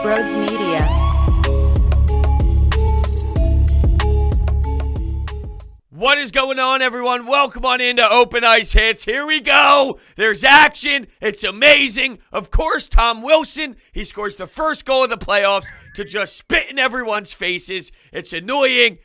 Brodes Media. What is going on, everyone? Welcome on into Open Ice Hits. Here we go. There's action. It's amazing. Of course, Tom Wilson, he scores the first goal of the playoffs to just spit in everyone's faces. It's annoying.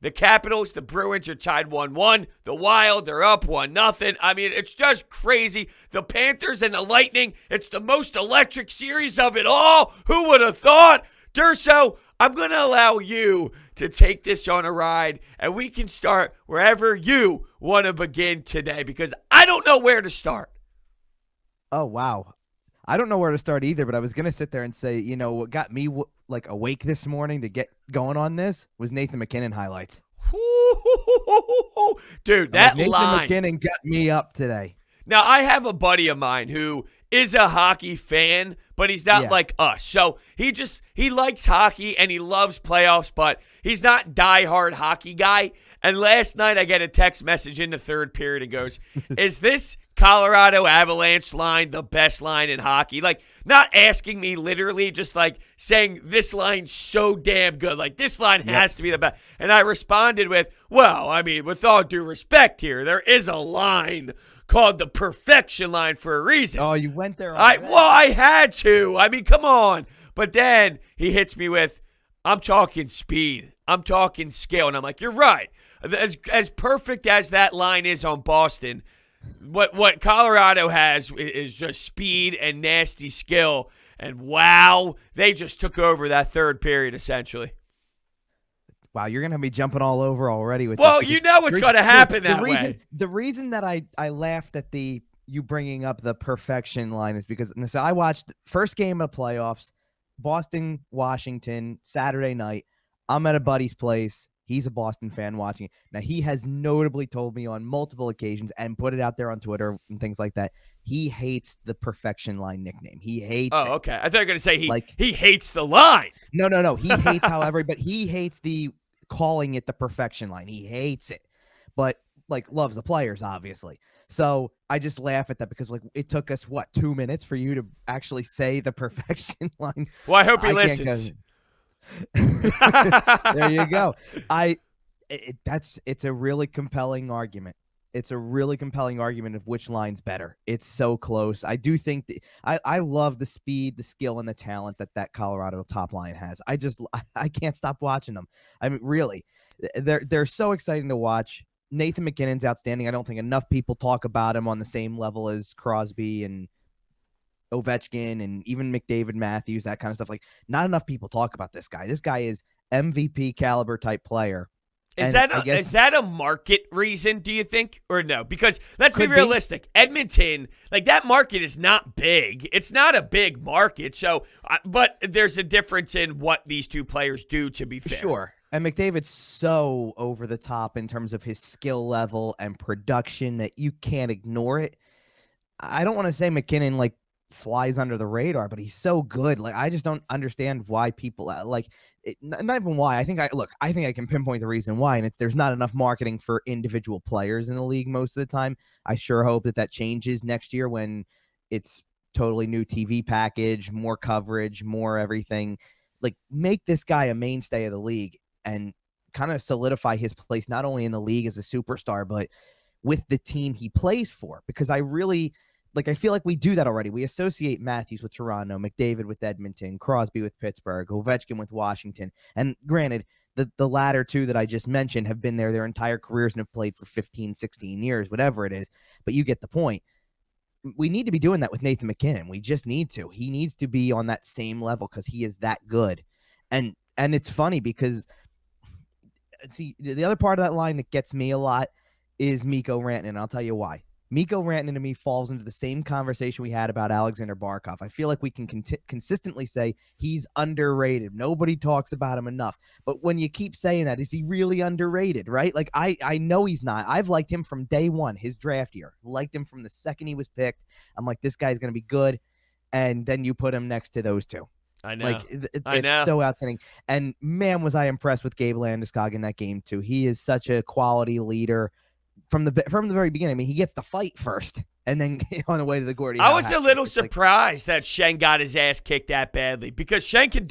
The Capitals, the Bruins are tied 1-1. The Wild, they're up 1-0. I mean, it's just crazy. The Panthers and the Lightning, it's the most electric series of it all. Who would have thought? Durso, I'm going to allow you to take this on a ride, and we can start wherever you want to begin today because I don't know where to start. Oh, wow. I don't know where to start either, but I was going to sit there and say, you know, what got me awake this morning to get going on this was Nathan McKinnon highlights. Dude, that Nathan line. McKinnon got me up today. Now, I have a buddy of mine who is a hockey fan, but he's not like us. So he likes hockey and he loves playoffs, but he's not diehard hockey guy. And last night I get a text message in the third period. It goes, is this Colorado Avalanche line the best line in hockey? Like, not asking me literally, just like saying this line's so damn good. Like, this line has to be the best. And I responded with, well, I mean, with all due respect here, there is a line called the perfection line for a reason. Oh, you went there. I had to. I mean, come on. But then he hits me with, I'm talking speed. I'm talking skill. And I'm like, you're right. As perfect as that line is on Boston, what Colorado has is just speed and nasty skill. And wow, they just took over that third period essentially. Wow, you're going to be jumping all over already with well, this. You know what's going to happen that way. The reason that I laughed at you bringing up the perfection line is because I watched first game of playoffs, Boston, Washington, Saturday night. I'm at a buddy's place. He's a Boston fan watching it. Now, he has notably told me on multiple occasions and put it out there on Twitter and things like that. He hates the perfection line nickname. He hates it. Okay. I thought you were going to say he hates the line. No. He hates but he hates the calling it the perfection line. He hates it, but loves the players, obviously. So I just laugh at that because it took us 2 minutes for you to actually say the perfection line. Well, I hope he listens. There you go. It's a really compelling argument. It's a really compelling argument of which line's better. It's so close. I do think I love the speed, the skill, and the talent that Colorado top line has. I can't stop watching them. I mean, really, they're so exciting to watch. Nathan McKinnon's outstanding. I don't think enough people talk about him on the same level as Crosby and Ovechkin and even McDavid, Matthews, that kind of stuff. Not enough people talk about this guy. This guy is MVP caliber type player. Is that a market reason, do you think, or no? Because let's be realistic. Edmonton, that market is not big. It's not a big market. So, but there's a difference in what these two players do, to be fair. Sure. And McDavid's so over the top in terms of his skill level and production that you can't ignore it. I don't want to say McKinnon flies under the radar, but he's so good. I just don't understand why people not even why. I think I can pinpoint the reason why, and there's not enough marketing for individual players in the league most of the time. I sure hope that changes next year when it's totally new TV package, more coverage, more everything. Make this guy a mainstay of the league and kind of solidify his place not only in the league as a superstar, but with the team he plays for. Because I really I feel like we do that already. We associate Matthews with Toronto, McDavid with Edmonton, Crosby with Pittsburgh, Ovechkin with Washington. And granted, the latter two that I just mentioned have been there their entire careers and have played for 15, 16 years, whatever it is. But you get the point. We need to be doing that with Nathan McKinnon. We just need to. He needs to be on that same level because he is that good. And it's funny because, see, the other part of that line that gets me a lot is Mikko Rantanen, and I'll tell you why. Mikko Rantanen to me falls into the same conversation we had about Alexander Barkov. I feel like we can consistently say he's underrated. Nobody talks about him enough. But when you keep saying that, is he really underrated, right? I know he's not. I've liked him from day one, his draft year. Liked him from the second he was picked. I'm like, this guy's going to be good. And then you put him next to those two. I know. It's so outstanding. And man, was I impressed with Gabe Landeskog in that game too. He is such a quality leader. From the very beginning. I mean, he gets the fight first. and then on the way to the Gordie I Howe was hat a trick. little It's like, surprised that Shen got his ass kicked that badly because Shen can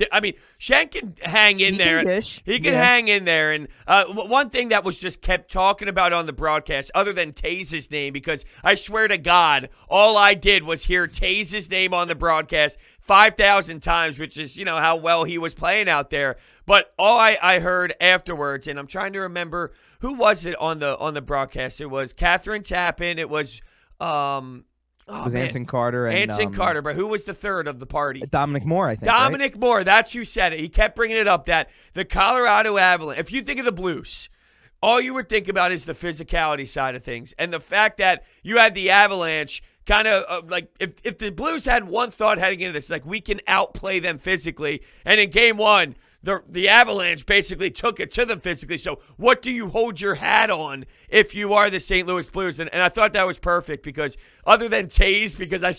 hang in he there. can dish. He can Yeah. hang in there. And one thing that was just kept talking about on the broadcast, other than Taze's name, because I swear to God, all I did was hear Taze's name on the broadcast 5,000 times, which is, how well he was playing out there. But all I heard afterwards, and I'm trying to remember who was it on the broadcast. It was Catherine Tappan. It was Anson Carter and Anson Carter, but who was the third of the party? Dominic Moore, I think. Dominic Moore, that's who said it. He kept bringing it up that the Colorado Avalanche, if you think of the Blues, all you would think about is the physicality side of things. And the fact that you had the Avalanche kind of like if the Blues had one thought heading into this, like we can outplay them physically. And in game one, the Avalanche basically took it to them physically. So what do you hold your hat on if you are the St. Louis Blues? And I thought that was perfect because other than Taze, because I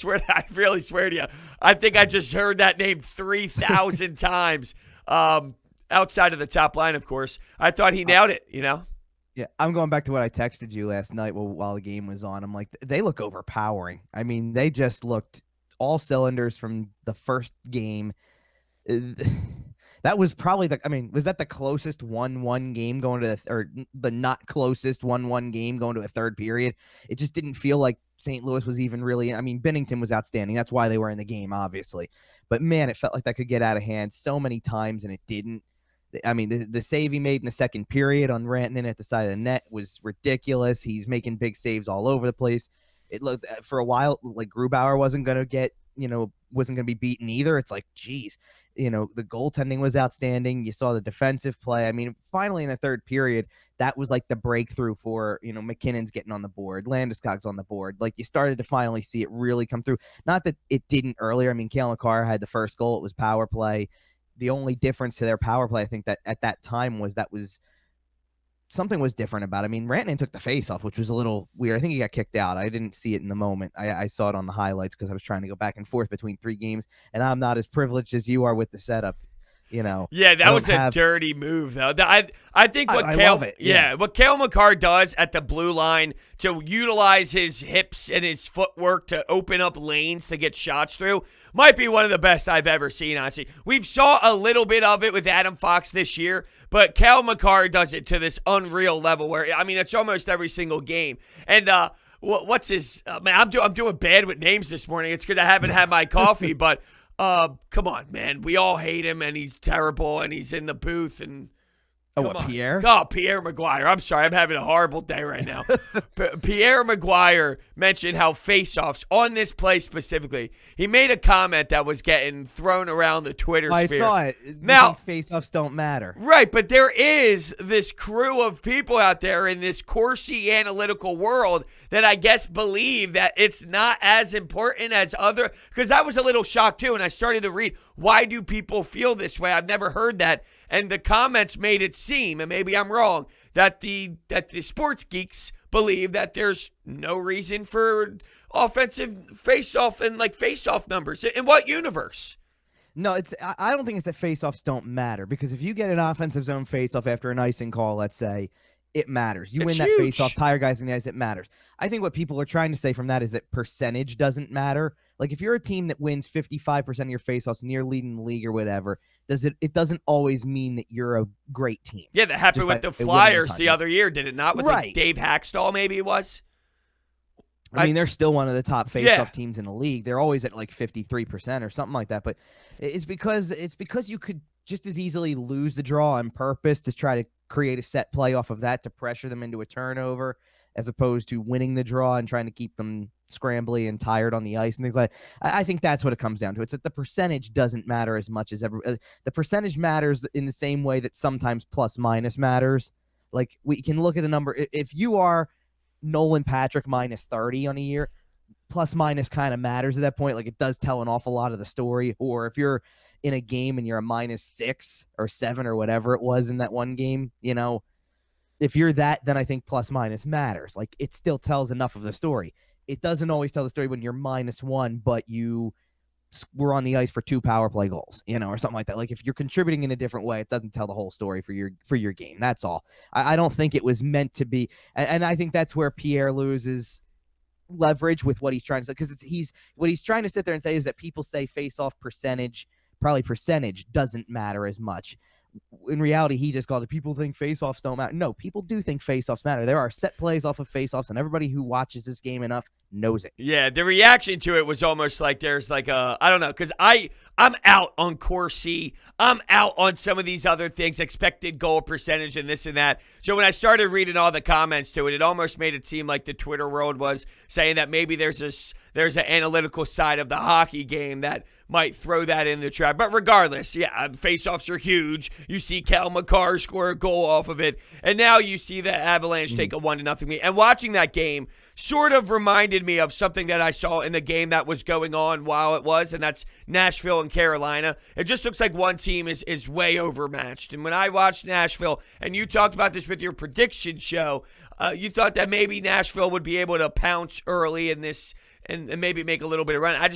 really swear to you, I think I just heard that name 3,000 times outside of the top line, of course. I thought he nailed it, Yeah, I'm going back to what I texted you last night while the game was on. I'm like, they look overpowering. I mean, they just looked all cylinders from the first game. That was probably was that the closest 1-1 game going to or the not closest 1-1 game going to a third period? It just didn't feel like St. Louis was even really. Binnington was outstanding. That's why they were in the game, obviously. But man, it felt like that could get out of hand so many times, and it didn't. The save he made in the second period on Rantanen at the side of the net was ridiculous. He's making big saves all over the place. It looked for a while like Grubauer wasn't going to be beaten either. It's like, geez, the goaltending was outstanding. You saw the defensive play. Finally in the third period, that was like the breakthrough for, McKinnon's getting on the board, Landeskog's on the board. Like you started to finally see it really come through. Not that it didn't earlier. Cale McCarr had the first goal. It was power play. The only difference to their power play, I think that at that time was something was different about it. Rantanen took the face off, which was a little weird. I think he got kicked out. I didn't see it in the moment. I saw it on the highlights because I was trying to go back and forth between 3 games, and I'm not as privileged as you are with the setup. Yeah, that was a dirty move, though. I think what I Cale, love it. What Cale McCarr does at the blue line to utilize his hips and his footwork to open up lanes to get shots through might be one of the best I've ever seen, honestly. We've saw a little bit of it with Adam Fox this year, but Cale McCarr does it to this unreal level where, it's almost every single game. And what's his man, I'm doing bad with names this morning. It's because I haven't had my coffee, but come on, man. We all hate him, and he's terrible, and he's in the booth, and Pierre? Oh, Pierre Maguire. I'm sorry. I'm having a horrible day right now. Pierre Maguire mentioned how faceoffs on this play specifically, he made a comment that was getting thrown around the Twitter I sphere. saw it. Now, faceoffs don't matter. Right, but there is this crew of people out there in this Corsi analytical world that I guess believe that it's not as important as other, because I was a little shocked too, and I started to read, why do people feel this way? I've never heard that. And the comments made it seem, and maybe I'm wrong, that the sports geeks believe that there's no reason for offensive face-off and face-off numbers. In what universe? No, I don't think it's that face-offs don't matter, because if you get an offensive zone face-off after an icing call, let's say, it matters. You win that face-off, tire guys in the ice, it matters. I think what people are trying to say from that is that percentage doesn't matter. Like if you're a team that wins 55% of your face-offs, near leading the league or whatever, it doesn't always mean that you're a great team. Yeah, that happened with the Flyers the other year, did it not? With Dave Hackstall, maybe it was? They're still one of the top face-off teams in the league. They're always at 53% or something like that. But it's because you could just as easily lose the draw on purpose to try to create a set play off of that to pressure them into a turnover, as opposed to winning the draw and trying to keep them scrambly and tired on the ice and things like that. I think that's what it comes down to. It's that the percentage doesn't matter as much as the percentage matters in the same way that sometimes plus minus matters. Like we can look at the number. If you are Nolan Patrick minus 30 on a year, plus minus kind of matters at that point. Like it does tell an awful lot of the story. Or if you're in a game and you're a minus 6 or 7 or whatever it was in that one game, if you're that, then I think plus minus matters. Like it still tells enough of the story. It doesn't always tell the story when you're -1, but you were on the ice for 2 power play goals, or something like that. Like if you're contributing in a different way, it doesn't tell the whole story for your game. That's all. I don't think it was meant to be. And I think that's where Pierre loses leverage with what he's trying to say, because what he's trying to sit there and say is that people say face-off percentage, probably percentage doesn't matter as much. In reality, he just called it, people think face-offs don't matter. No, people do think face-offs matter. There are set plays off of face-offs, and everybody who watches this game enough knows it. Yeah, the reaction to it was almost like there's like a, I don't know, because I'm out on Corsi. I'm out on some of these other things, expected goal percentage and this and that. So when I started reading all the comments to it, it almost made it seem like the Twitter world was saying that maybe there's an analytical side of the hockey game that might throw that in the trap. But regardless, yeah, faceoffs are huge. You see Cal McCarr score a goal off of it, and now you see the Avalanche take a 1-0 lead. And watching that game sort of reminded me of something that I saw in the game that was going on while it was, and that's Nashville and Carolina. It just looks like one team is way overmatched. And when I watched Nashville, and you talked about this with your prediction show, you thought that maybe Nashville would be able to pounce early in this and maybe make a little bit of run.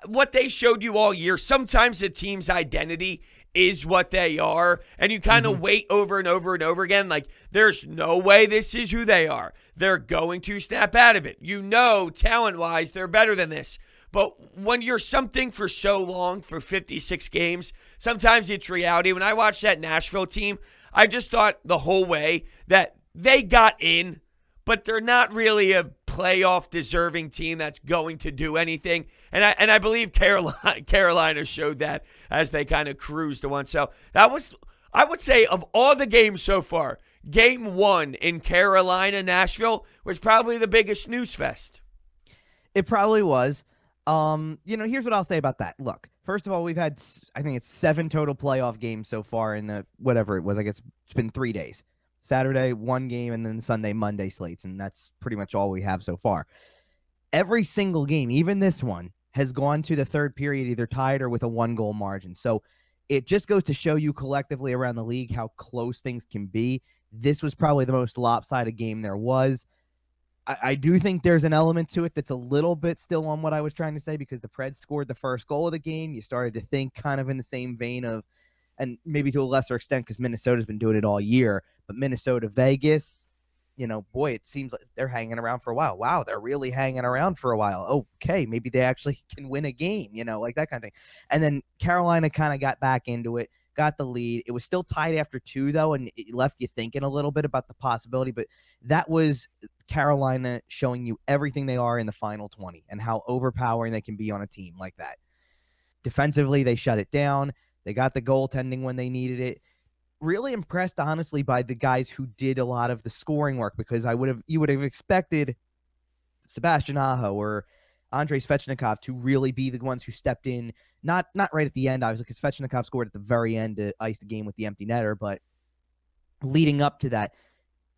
What they showed you all year, sometimes the team's identity is what they are, and you kind of wait over and over and over again, like, there's no way this is who they are. They're going to snap out of it. You know, talent-wise, they're better than this. But when you're something for so long, for 56 games, sometimes it's reality. When I watched that Nashville team, I just thought the whole way that they got in, but they're not really a playoff deserving team that's going to do anything. And I believe Carolina showed that as they kind of cruised to one. So that was, I would say, of all the games so far, game 1 in Carolina, Nashville was probably the biggest snooze fest. It probably was. Here's what I'll say about that. Look, first of all, we've had, I think it's 7 total playoff games so far in the, whatever it was, I guess it's been 3 days. Saturday, 1 game, and then Sunday, Monday slates, and that's pretty much all we have so far. Every single game, even this one, has gone to the third period either tied or with a 1-goal margin. So it just goes to show you collectively around the league how close things can be. This was probably the most lopsided game there was. I do think there's an element to it that's a little bit still on what I was trying to say, because the Preds scored the first goal of the game. You started to think kind of in the same vein of, and maybe to a lesser extent because Minnesota's been doing it all year, but Minnesota, Vegas, boy, it seems like they're hanging around for a while. Wow, they're really hanging around for a while. Okay, maybe they actually can win a game, like that kind of thing. And then Carolina kind of got back into it, got the lead. It was still tied after 2, though, and it left you thinking a little bit about the possibility, but that was Carolina showing you everything they are in the final 20 and how overpowering they can be on a team like that. Defensively, they shut it down. They got the goaltending when they needed it. Really impressed, honestly, by the guys who did a lot of the scoring work, because you would have expected Sebastian Aho or Andrei Svechnikov to really be the ones who stepped in, not right at the end, obviously, because Svechnikov scored at the very end to ice the game with the empty netter, but leading up to that,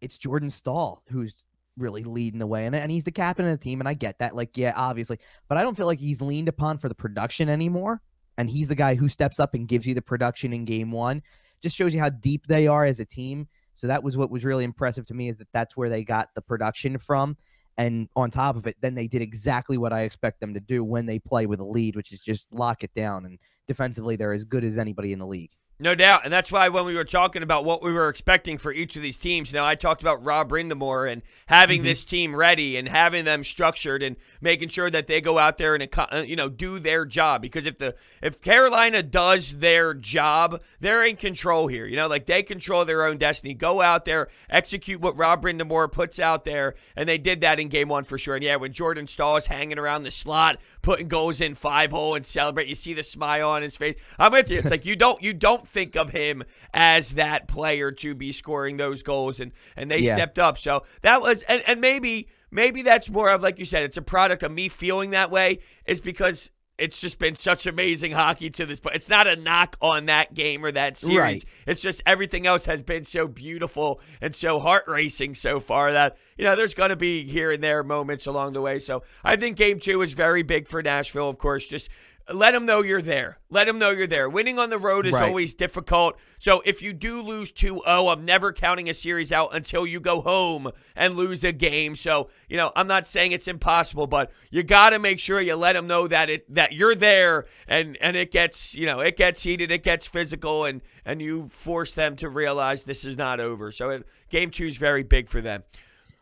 it's Jordan Staal who's really leading the way, and he's the captain of the team, and I get that, obviously, but I don't feel like he's leaned upon for the production anymore, and he's the guy who steps up and gives you the production in game 1. Just shows you how deep they are as a team. So that was what was really impressive to me, is that that's where they got the production from. And on top of it, then they did exactly what I expect them to do when they play with a lead, which is just lock it down. And defensively, they're as good as anybody in the league. No doubt, and that's why when we were talking about what we were expecting for each of these teams, I talked about Rob Brindamore and having this team ready and having them structured and making sure that they go out there and do their job. Because if Carolina does their job, they're in control here. They control their own destiny. Go out there, execute what Rob Brindamore puts out there, and they did that in game 1 for sure. And yeah, when Jordan Staal is hanging around the slot, putting goals in 5-hole and celebrate, you see the smile on his face. I'm with you. It's like you don't think of him as that player to be scoring those goals, and they stepped up. So that was, and maybe that's more of, like you said, it's a product of me feeling that way, is because it's just been such amazing hockey to this point. It's not a knock on that game or that series. Right. It's just everything else has been so beautiful and so heart-racing so far that, there's going to be here and there moments along the way. So I think game 2 is very big for Nashville, of course. Just let them know you're there. Let them know you're there. Winning on the road is always difficult. So if you do lose 2-0, I'm never counting a series out until you go home and lose a game. So, I'm not saying it's impossible, but you got to make sure you let them know that you're there, and it gets, it gets heated, it gets physical, and you force them to realize this is not over. So game 2 is very big for them.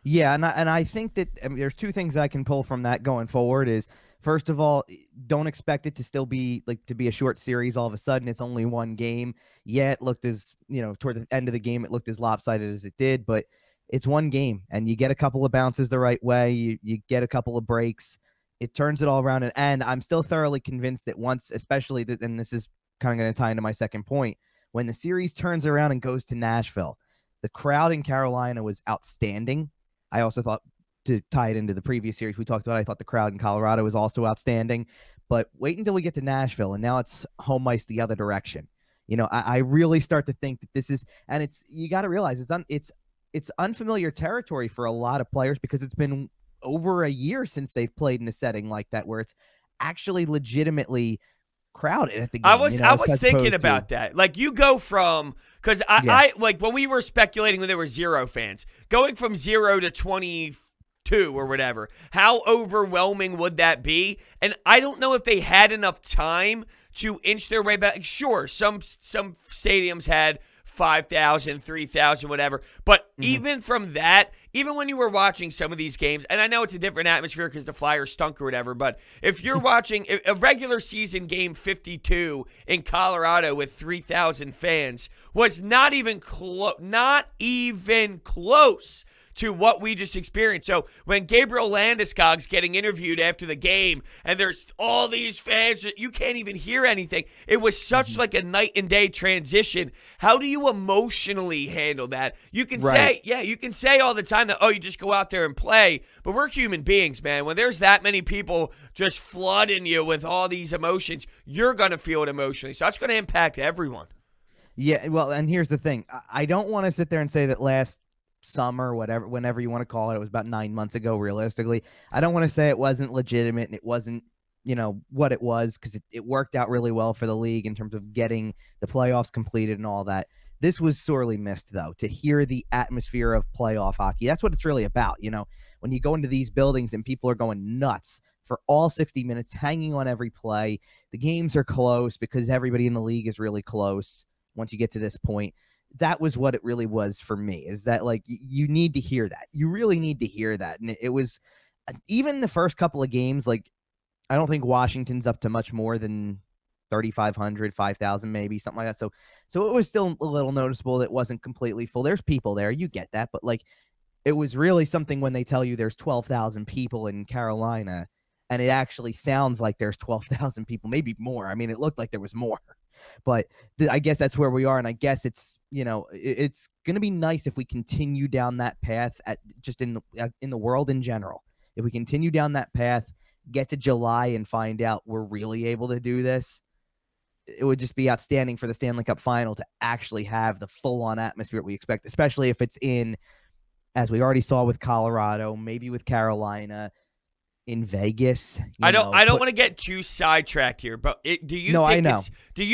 Yeah, and I think that there's two things that I can pull from that going forward is first of all, don't expect it to still be like to be a short series. All of a sudden, it's only one game. Yeah, it looked as toward the end of the game, it looked as lopsided as it did, but it's one game, and you get a couple of bounces the right way. You get a couple of breaks. It turns it all around, and I'm still thoroughly convinced that once, especially that, and this is kind of going to tie into my second point, when the series turns around and goes to Nashville, the crowd in Carolina was outstanding. I also thought, to tie it into the previous series we talked about, I thought the crowd in Colorado was also outstanding. But wait until we get to Nashville, and now it's home ice the other direction. I really start to think that this is, and it's, you got to realize it's unfamiliar territory for a lot of players because it's been over a year since they've played in a setting like that where it's actually legitimately crowded at the I game. was I was thinking about that. Like you go from because I like when we were speculating when there were 0 fans, going from 0 to 22 or whatever. How overwhelming would that be? And I don't know if they had enough time to inch their way back. Sure, some stadiums had 5,000, 3,000, whatever. But even from that, even when you were watching some of these games, and I know it's a different atmosphere because the Flyers stunk or whatever, but if you're watching a regular season game 52 in Colorado with 3,000 fans, was not even close to what we just experienced. So when Gabriel Landeskog's getting interviewed after the game and there's all these fans, you can't even hear anything. It was such like a night and day transition. How do you emotionally handle that? You can say, you can say all the time that, oh, you just go out there and play, but we're human beings, man. When there's that many people just flooding you with all these emotions, you're going to feel it emotionally. So that's going to impact everyone. Yeah, well, and here's the thing. I don't want to sit there and say that last summer, whatever, whenever you want to call it was about 9 months ago, realistically. I don't want to say it wasn't legitimate and it wasn't, what it was, because it worked out really well for the league in terms of getting the playoffs completed and all that. This was sorely missed, though, to hear the atmosphere of playoff hockey. That's what it's really about. When you go into these buildings and people are going nuts for all 60 minutes, hanging on every play. The games are close because everybody in the league is really close once you get to this point. That was what it really was for me, is that like you need to hear that. You really need to hear that. And it was even the first couple of games, like I don't think Washington's up to much more than 3,500, 5,000 maybe, something like that. So it was still a little noticeable that it wasn't completely full. There's people there, you get that, but like it was really something when they tell you there's 12,000 people in Carolina and it actually sounds like there's 12,000 people, maybe more. I mean, it looked like there was more. But I guess that's where we are, and I guess it's it's going to be nice if we continue down that path at just in the world in general. If we continue down that path, get to July and find out we're really able to do this, it would just be outstanding for the Stanley Cup Final to actually have the full-on atmosphere we expect, especially if it's in, as we already saw with Colorado, maybe with Carolina, in Vegas. I don't want to get too sidetracked here, but do you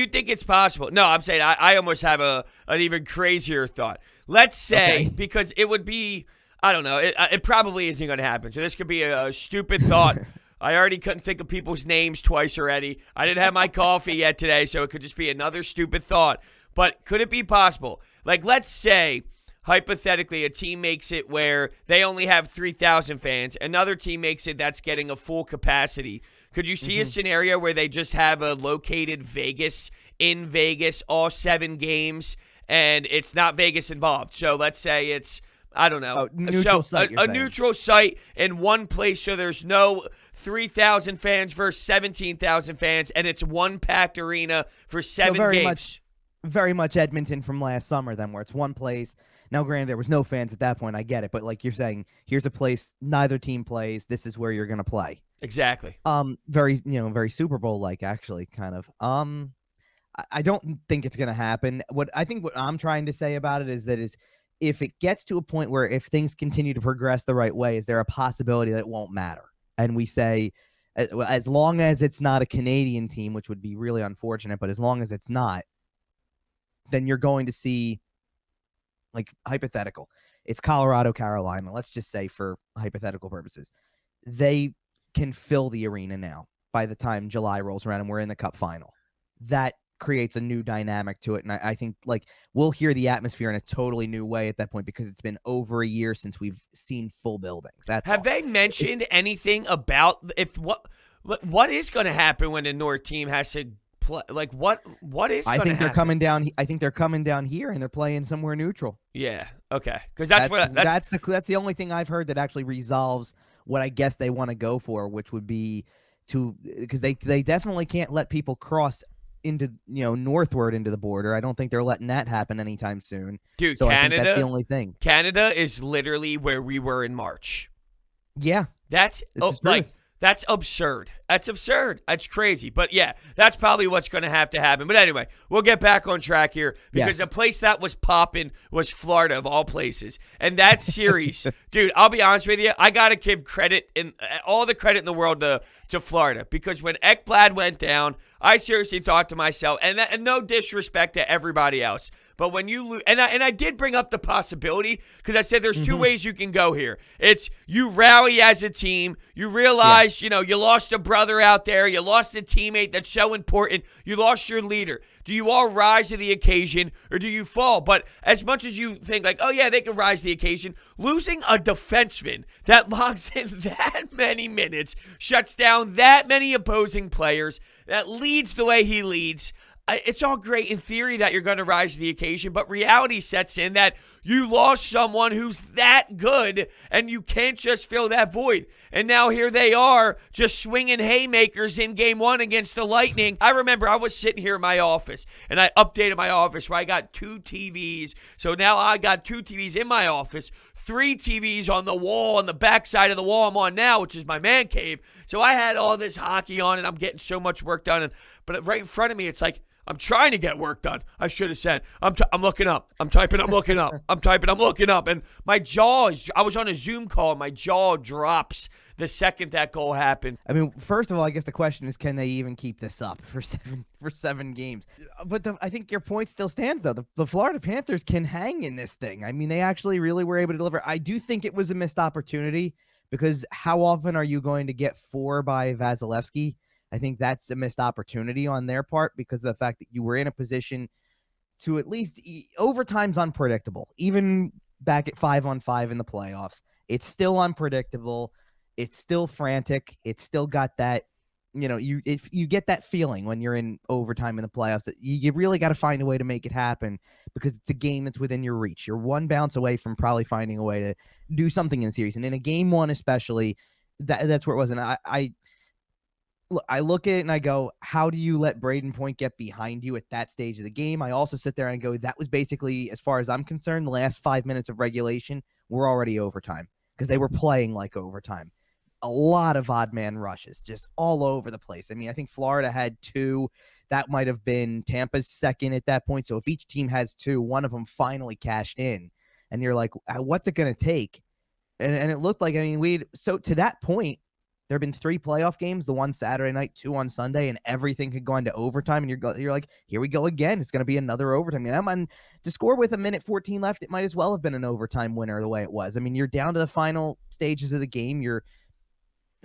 think it's possible? No, I'm saying I almost have an even crazier thought. Let's say, because it would be, I don't know, it probably isn't going to happen. So this could be a stupid thought. I already couldn't think of people's names twice already. I didn't have my coffee yet today, so it could just be another stupid thought. But could it be possible? Like, let's say, hypothetically, a team makes it where they only have 3,000 fans. Another team makes it that's getting a full capacity. Could you see a scenario where they just have a located Vegas, in Vegas, all 7 games, and it's not Vegas involved? So let's say it's, I don't know, a neutral site in one place, so there's no 3,000 fans versus 17,000 fans, and it's one packed arena for 7 games. Very much Edmonton from last summer, then, where it's one place. Now, granted, there was no fans at that point. I get it, but like you're saying, here's a place neither team plays. This is where you're going to play. Exactly. Very Super Bowl like, actually, kind of. I don't think it's going to happen. What I'm trying to say about it is if it gets to a point where if things continue to progress the right way, is there a possibility that it won't matter? And we say, as long as it's not a Canadian team, which would be really unfortunate, but as long as it's not, then you're going to see, like, hypothetical. It's Colorado, Carolina. Let's just say, for hypothetical purposes, they can fill the arena now by the time July rolls around and we're in the Cup Final. That creates a new dynamic to it. And I think like we'll hear the atmosphere in a totally new way at that point because it's been over a year since we've seen full buildings. Have they mentioned anything about what is going to happen when the North team has to play? Like what is going to happen? I think they're coming down. I think they're coming down here and they're playing somewhere neutral. Yeah. Okay. Because that's the only thing I've heard that actually resolves what I guess they want to go for, which would be because they definitely can't let people cross into northward into the border. I don't think they're letting that happen anytime soon. Dude, so Canada, I think that's the only thing. Canada is literally where we were in March. Yeah, that's that's absurd. That's absurd. That's crazy. But yeah, that's probably what's going to happen. But anyway, we'll get back on track here because the place that was popping was Florida of all places. And that series, dude, I'll be honest with you, I got to give credit all the credit in the world to Florida because when Ekblad went down, I seriously thought to myself, and no disrespect to everybody else, but when you lose, and I did bring up the possibility because I said there's two ways you can go here. It's you rally as a team, you realize, you lost a brother out there, you lost a teammate that's so important, you lost your leader. Do you all rise to the occasion or do you fall? But as much as you think like, oh yeah, they can rise to the occasion, losing a defenseman that logs in that many minutes, shuts down that many opposing players, that leads the way he leads, it's all great in theory that you're going to rise to the occasion, but reality sets in that you lost someone who's that good, and you can't just fill that void. And now here they are, just swinging haymakers in Game 1 against the Lightning. I remember I was sitting here in my office, and I updated my office where I got 2 TVs. So now I got 2 TVs in my office, 3 TVs on the wall, on the back side of the wall I'm on now, which is my man cave. So I had all this hockey on, and I'm getting so much work done. But right in front of me, it's like, I'm trying to get work done. I should have said, I'm looking up. I'm typing, I'm looking up. I'm typing, I'm looking up. And my I was on a Zoom call, and my jaw drops the second that goal happened. I mean, first of all, I guess the question is, can they even keep this up for seven games? But I think your point still stands, though. The Florida Panthers can hang in this thing. I mean, they actually really were able to deliver. I do think it was a missed opportunity because how often are you going to get 4 by Vasilevsky? I think that's a missed opportunity on their part because of the fact that you were in a position to at least overtime's unpredictable. Even back at 5-on-5 in the playoffs, it's still unpredictable. It's still frantic. It's still got that, if you get that feeling when you're in overtime in the playoffs that you really got to find a way to make it happen because it's a game that's within your reach. You're one bounce away from probably finding a way to do something in the series. And in a Game 1 especially, that's where it was. And I look at it and I go, how do you let Braden Point get behind you at that stage of the game? I also sit there and go, that was basically, as far as I'm concerned, the last 5 minutes of regulation were already overtime because they were playing like overtime. A lot of odd man rushes just all over the place. I mean, I think Florida had 2. That might have been Tampa's second at that point. So if each team has 2, one of them finally cashed in. And you're like, what's it going to take? And it looked like, I mean, so to that point, there have been 3 playoff games, the one Saturday night, 2 on Sunday, and everything could go into overtime. And you're like, here we go again. It's going to be another overtime. I mean, to score with 1:14 left, it might as well have been an overtime winner the way it was. I mean, you're down to the final stages of the game. You're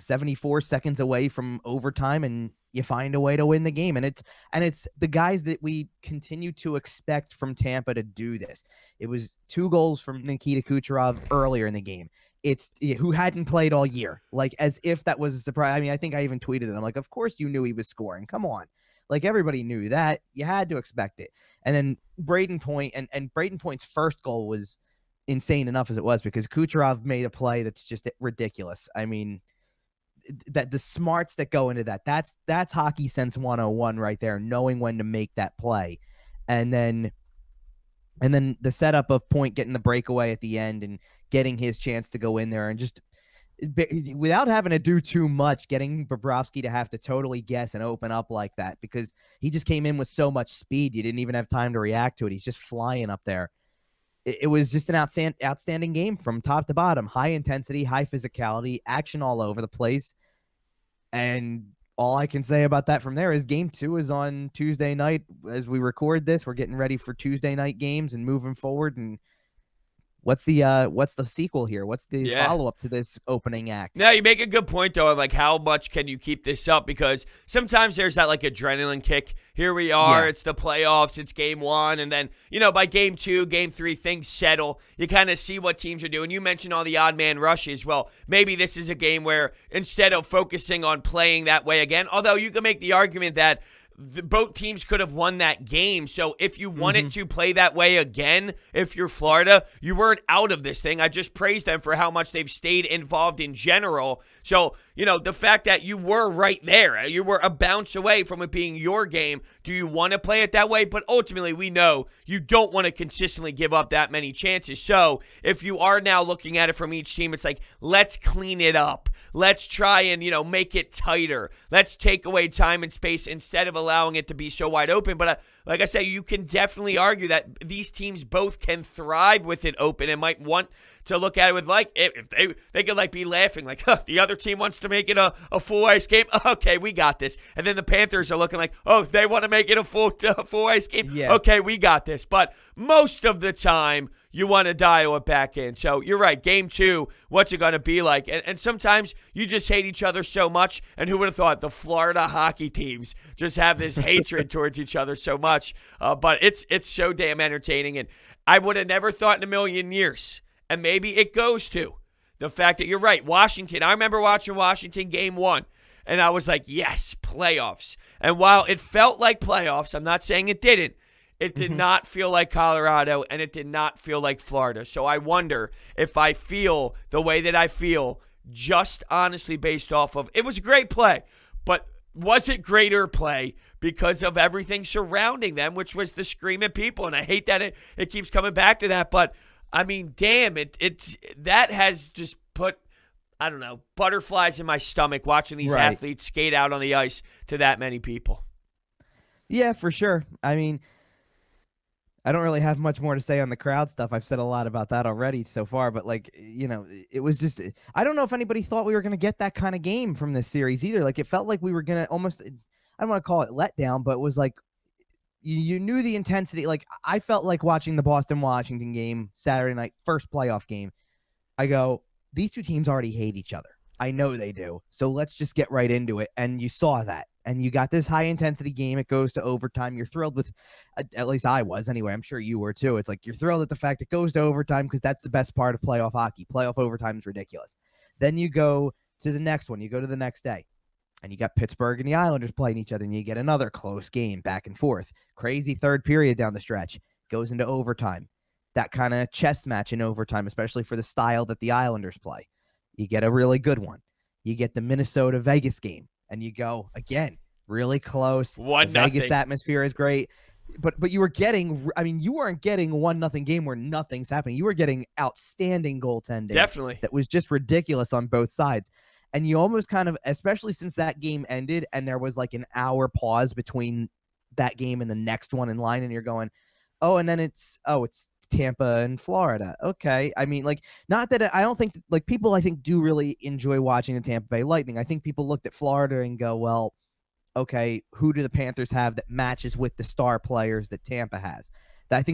74 seconds away from overtime, and you find a way to win the game. And it's the guys that we continue to expect from Tampa to do this. It was 2 goals from Nikita Kucherov earlier in the game. It's who hadn't played all year, like as if that was a surprise. I mean, I think I even tweeted it. I'm like, of course you knew he was scoring. Come on. Like everybody knew that. You had to expect it. And then Braden Point and Braden Point's first goal was insane enough as it was because Kucherov made a play that's just ridiculous. I mean, that the smarts that go into that's hockey sense 101 right there, knowing when to make that play. And then the setup of Point getting the breakaway at the end and getting his chance to go in there and just without having to do too much, getting Bobrovsky to have to totally guess and open up like that because he just came in with so much speed. You didn't even have time to react to it. He's just flying up there. It was just an outstanding game from top to bottom. High intensity, high physicality, action all over the place. And all I can say about that from there is Game 2 is on Tuesday night. As we record this, we're getting ready for Tuesday night games and moving forward. And What's the sequel here? What's the Yeah. follow up to this opening act? Now, you make a good point, though, of like how much can you keep this up? Because sometimes there's that like adrenaline kick. Here we are, Yeah. it's the playoffs, it's game one. And then, by game two, game three, things settle. You kind of see what teams are doing. You mentioned all the odd man rushes. Well, maybe this is a game where instead of focusing on playing that way again, although you can make the argument that both teams could have won that game. So if you wanted to play that way again, if you're Florida, you weren't out of this thing. I just praised them for how much they've stayed involved in general. So, the fact that you were right there, you were a bounce away from it being your game. Do you want to play it that way? But ultimately, we know you don't want to consistently give up that many chances. So if you are now looking at it from each team, it's like, let's clean it up. Let's try and, make it tighter. Let's take away time and space instead of allowing it to be so wide open. But like I said, you can definitely argue that these teams both can thrive with it open and might want to look at it with like, if they could like be laughing like, the other team wants to make it a full ice game. Okay, we got this. And then the Panthers are looking like, oh, they want to make it a full ice game. Yeah. Okay, we got this. But most of the time, you want to dial it back in. So you're right. Game two, what's it going to be like? And sometimes you just hate each other so much. And who would have thought the Florida hockey teams just have this hatred towards each other so much? But it's so damn entertaining. And I would have never thought in a million years, and maybe it goes to the fact that you're right. Washington, I remember watching Washington game one, and I was like, yes, playoffs. And while it felt like playoffs, I'm not saying it didn't. It did not feel like Colorado, and it did not feel like Florida. So I wonder if I feel the way that I feel just honestly based off of, it was a great play, but was it greater play because of everything surrounding them, which was the screaming people? And I hate that it keeps coming back to that, but I mean, damn, that has just put, I don't know, butterflies in my stomach watching these athletes skate out on the ice to that many people. Yeah, for sure. I mean, I don't really have much more to say on the crowd stuff. I've said a lot about that already so far, but it was just, I don't know if anybody thought we were going to get that kind of game from this series either. Like, it felt like we were going to almost, I don't want to call it letdown, but it was like, you knew the intensity. Like, I felt like watching the Boston-Washington game Saturday night, first playoff game. I go, these two teams already hate each other. I know they do. So let's just get right into it. And you saw that. And you got this high-intensity game. It goes to overtime. You're thrilled with, at least I was anyway. I'm sure you were too. It's like you're thrilled at the fact it goes to overtime because that's the best part of playoff hockey. Playoff overtime is ridiculous. Then you go to the next one. You go to the next day. And you got Pittsburgh and the Islanders playing each other, and you get another close game back and forth. Crazy third period down the stretch. Goes into overtime. That kind of chess match in overtime, especially for the style that the Islanders play. You get a really good one. You get the Minnesota-Vegas game, and you go, again, really close. The Vegas atmosphere is great. But you were getting, you weren't getting 1-0 game where nothing's happening. You were getting outstanding goaltending. Definitely. That was just ridiculous on both sides. And you almost kind of, especially since that game ended and there was like an hour pause between that game and the next one in line, and you're going, oh, and then it's Tampa and Florida. Okay. I mean, like, not that I don't think, like, people I think do really enjoy watching the Tampa Bay Lightning. I think people looked at Florida and go, well, okay, who do the Panthers have that matches with the star players that Tampa has? I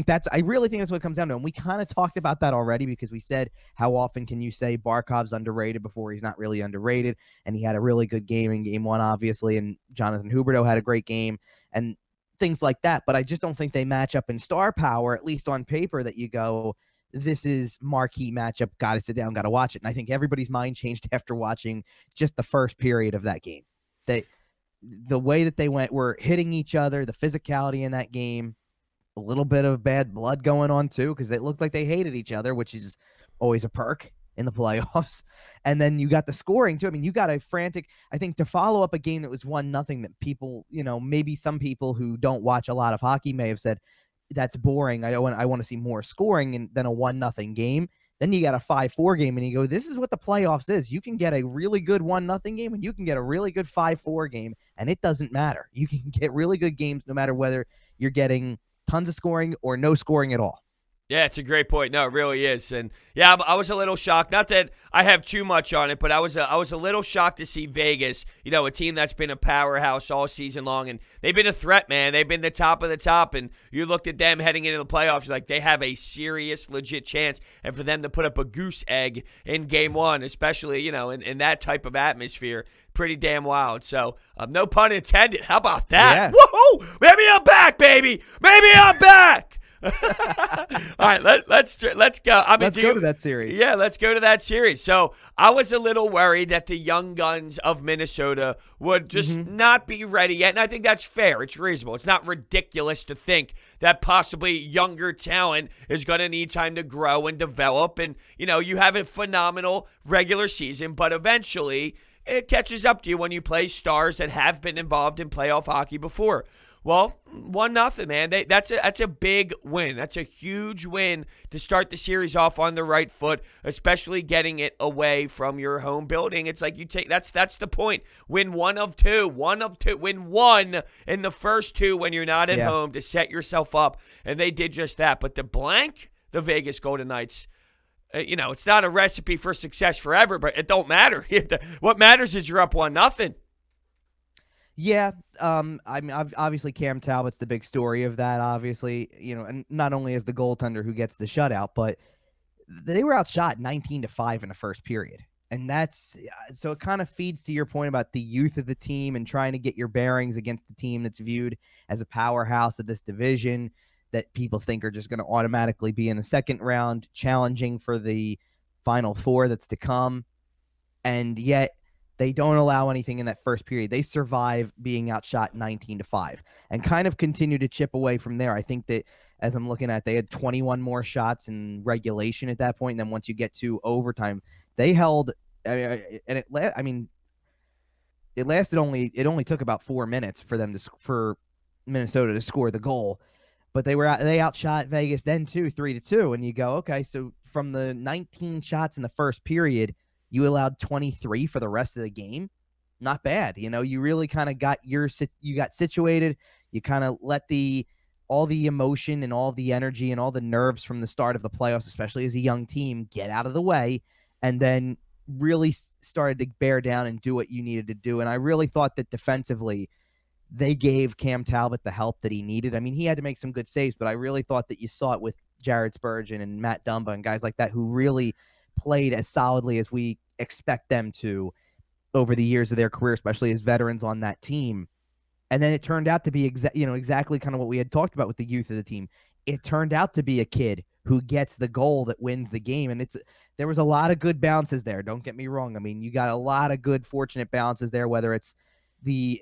really think that's what it comes down to. And we kind of talked about that already because we said, how often can you say Barkov's underrated before he's not really underrated? And he had a really good game in game one, obviously. And Jonathan Huberdeau had a great game and things like that. But I just don't think they match up in star power, at least on paper, that you go, this is marquee matchup. Got to sit down, got to watch it. And I think everybody's mind changed after watching just the first period of that game. The way that they were hitting each other, the physicality in that game, a little bit of bad blood going on too, because it looked like they hated each other, which is always a perk in the playoffs. And then you got the scoring too. I mean, you got a frantic, I think, to follow up a game that was 1-0 that people, maybe some people who don't watch a lot of hockey may have said, that's boring. I want to see more scoring than a 1-0 game. Then you got a 5-4 game, and you go, this is what the playoffs is. You can get a really good 1-0 game, and you can get a really good 5-4 game, and it doesn't matter. You can get really good games no matter whether you're getting tons of scoring or no scoring at all. Yeah, it's a great point. No, it really is. And yeah, I was a little shocked. Not that I have too much on it, but I was a little shocked to see Vegas, a team that's been a powerhouse all season long. And they've been a threat, man. They've been the top of the top. And you looked at them heading into the playoffs, you're like, they have a serious, legit chance. And for them to put up a goose egg in game one, especially, in that type of atmosphere, pretty damn wild. So, no pun intended. How about that? Yeah. Woohoo! Maybe I'm back, baby. Maybe I'm back. All right, let's go. Let's go to that series. Yeah, let's go to that series. So I was a little worried that the young guns of Minnesota would just not be ready yet, and I think that's fair. It's reasonable. It's not ridiculous to think that possibly younger talent is going to need time to grow and develop. And, you have a phenomenal regular season, but eventually it catches up to you when you play stars that have been involved in playoff hockey before. Well, 1-0, man. That's a big win. That's a huge win to start the series off on the right foot, especially getting it away from your home building. It's like that's the point. Win one of two. Win one in the first two when you're not at home to set yourself up, and they did just that. But the Vegas Golden Knights, it's not a recipe for success forever, but it don't matter. What matters is you're up 1-0. Yeah, I mean, obviously Cam Talbot's the big story of that, obviously, and not only as the goaltender who gets the shutout, but they were outshot 19-5 in the first period. And so it kind of feeds to your point about the youth of the team and trying to get your bearings against the team that's viewed as a powerhouse of this division that people think are just going to automatically be in the second round, challenging for the Final Four that's to come. And yet, they don't allow anything in that first period. They survive being outshot 19-5 and kind of continue to chip away from there. I think that as I'm looking at, they had 21 more shots in regulation at that point. And then once you get to overtime, they held, and it only took about 4 minutes for Minnesota to score the goal, but they outshot Vegas then too, 3-2. And you go, okay, so from the 19 shots in the first period, you allowed 23 for the rest of the game. Not bad. You really kind of got situated. You kind of let all the emotion and all the energy and all the nerves from the start of the playoffs, especially as a young team, get out of the way, and then really started to bear down and do what you needed to do. And I really thought that defensively, they gave Cam Talbot the help that he needed. I mean, he had to make some good saves, but I really thought that you saw it with Jared Spurgeon and Matt Dumba and guys like that who really played as solidly as we expect them to over the years of their career, especially as veterans on that team. And then it turned out to be exactly kind of what we had talked about with the youth of the team. It turned out to be a kid who gets the goal that wins the game. And there was a lot of good bounces there. Don't get me wrong. I mean, you got a lot of good, fortunate bounces there, whether it's the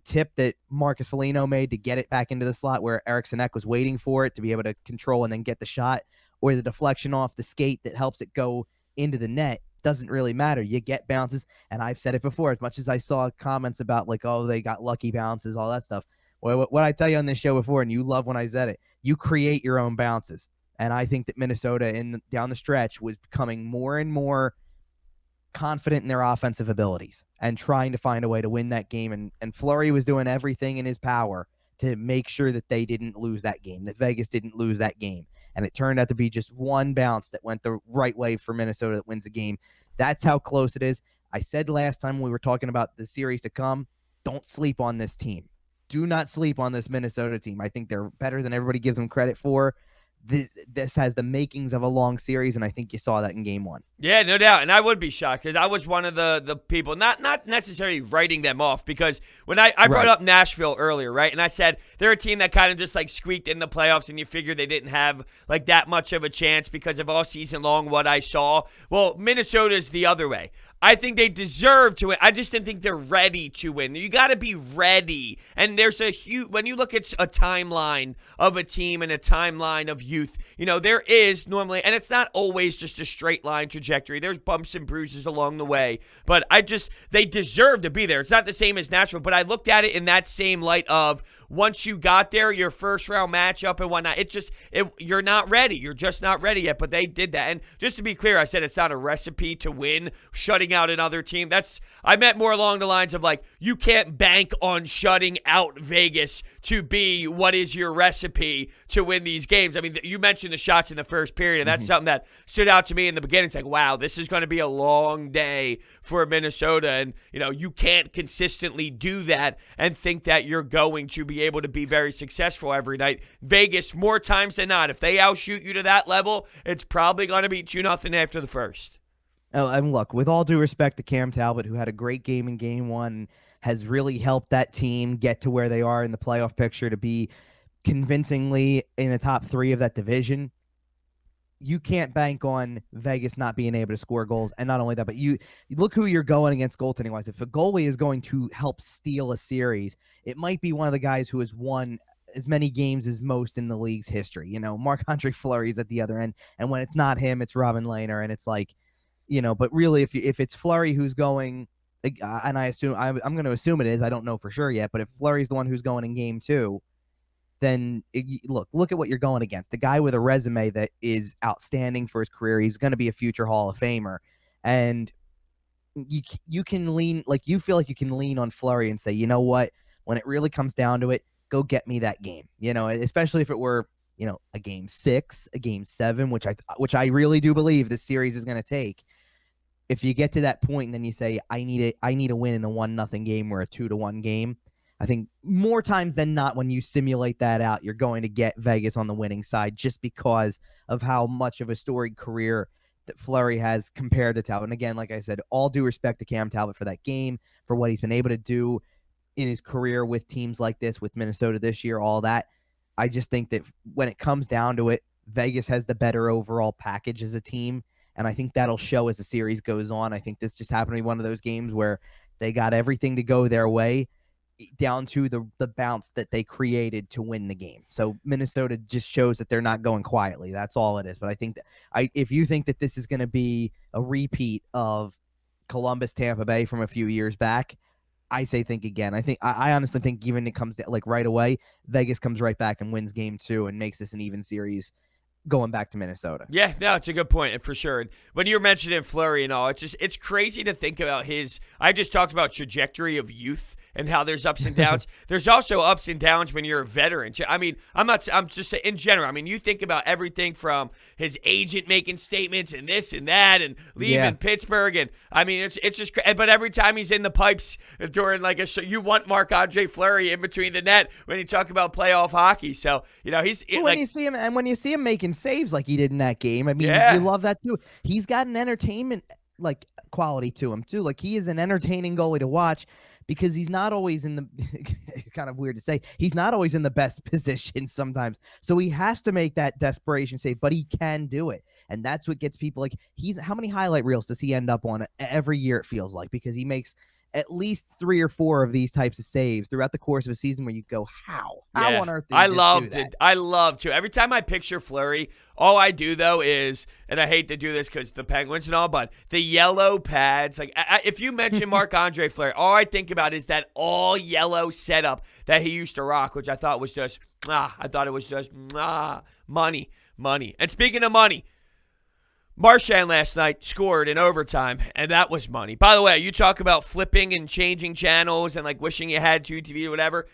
tip that Marcus Foligno made to get it back into the slot where Eriksson Ek was waiting for it to be able to control and then get the shot, or the deflection off the skate that helps it go into the net. Doesn't really matter. You get bounces, and I've said it before, as much as I saw comments about like, oh, they got lucky bounces, all that stuff. What I tell you on this show before, and you love when I said it, you create your own bounces. And I think that Minnesota down the stretch was becoming more and more confident in their offensive abilities and trying to find a way to win that game. And Fleury was doing everything in his power to make sure that they didn't lose that game, that Vegas didn't lose that game. And it turned out to be just one bounce that went the right way for Minnesota that wins the game. That's how close it is. I said last time we were talking about the series to come, don't sleep on this team. Do not sleep on this Minnesota team. I think they're better than everybody gives them credit for. This has the makings of a long series, and I think you saw that in game one. Yeah, no doubt. And I would be shocked because I was one of the people, not necessarily writing them off, because when I brought up Nashville earlier, right, and I said they're a team that kind of just like squeaked in the playoffs, and you figure they didn't have like that much of a chance because of all season long what I saw. Well, Minnesota's the other way. I think they deserve to win. I just didn't think they're ready to win. You got to be ready. And there's a huge, when you look at a timeline of a team and a timeline of youth, there is normally, and it's not always just a straight line trajectory. There's bumps and bruises along the way. But they deserve to be there. It's not the same as Nashville, but I looked at it in that same light of, once you got there, your first round matchup and whatnot, you're not ready. You're just not ready yet. But they did that. And just to be clear, I said it's not a recipe to win, shutting out another team. I meant more along the lines of like, you can't bank on shutting out Vegas to be what is your recipe to win these games. I mean, you mentioned the shots in the first period, and that's something that stood out to me in the beginning. It's like, wow, this is going to be a long day for Minnesota, and you can't consistently do that and think that you're going to be able to be very successful every night. Vegas, more times than not, if they outshoot you to that level, it's probably going to be 2-0 after the first. Oh, and look, with all due respect to Cam Talbot, who had a great game in Game 1, has really helped that team get to where they are in the playoff picture to be convincingly in the top 3 of that division. You can't bank on Vegas not being able to score goals. And not only that, but you look who you're going against goaltending-wise. If a goalie is going to help steal a series, it might be one of the guys who has won as many games as most in the league's history. Marc-Andre Fleury's at the other end. And when it's not him, it's Robin Lehner. And it's like, but really if it's Fleury who's going, and I assume I'm going to assume it is. I don't know for sure yet. But if Fleury's the one who's going in Game 2, then look at what you're going against. The guy with a resume that is outstanding for his career. He's going to be a future Hall of Famer. And you can lean, like you feel like you can lean on Fleury and say, you know what? When it really comes down to it, go get me that game. Especially if it were, a Game 6, a Game 7, which I really do believe this series is going to take. If you get to that point and then you say, I need a win in a 1-0 game or a 2-1 game, I think more times than not when you simulate that out, you're going to get Vegas on the winning side just because of how much of a storied career that Fleury has compared to Talbot. And again, like I said, all due respect to Cam Talbot for that game, for what he's been able to do in his career with teams like this, with Minnesota this year, all that. I just think that when it comes down to it, Vegas has the better overall package as a team. And I think that'll show as the series goes on. I think this just happened to be one of those games where they got everything to go their way down to the bounce that they created to win the game. So Minnesota just shows that they're not going quietly. That's all it is. But I think that if you think that this is going to be a repeat of Columbus, Tampa Bay from a few years back, I say think again. I honestly think even it comes to, like right away, Vegas comes right back and wins Game 2 and makes this an even series going back to Minnesota. Yeah, no, it's a good point for sure. And when you're mentioning Fleury and all, it's crazy to think about I just talked about trajectory of youth and how there's ups and downs. There's also ups and downs when you're a veteran. I mean, I'm just saying in general. I mean, you think about everything from his agent making statements and this and that and leaving Pittsburgh. And I mean, it's just, but every time he's in the pipes during like a show, you want Marc-Andre Fleury in between the net when you talk about playoff hockey. So, when you see him making saves like he did in that game, I mean, you love that too. He's got an entertainment like quality to him too. Like he is an entertaining goalie to watch. Because he's not always in the kind of weird to say, he's not always in the best position sometimes. So he has to make that desperation save, but he can do it. And that's what gets people like, how many highlight reels does he end up on every year, it feels like? Because he makes at least 3 or 4 of these types of saves throughout the course of a season where you go, how on earth did he do that? I love to. Every time I picture Fleury, all I do though is, and I hate to do this because the Penguins and all, but the yellow pads, like if you mention Marc-Andre Fleury, all I think about is that all yellow setup that he used to rock, which I thought was just, money. And speaking of money, Marchand last night scored in overtime, and that was money. By the way, you talk about flipping and changing channels and like wishing you had 2 TV or whatever.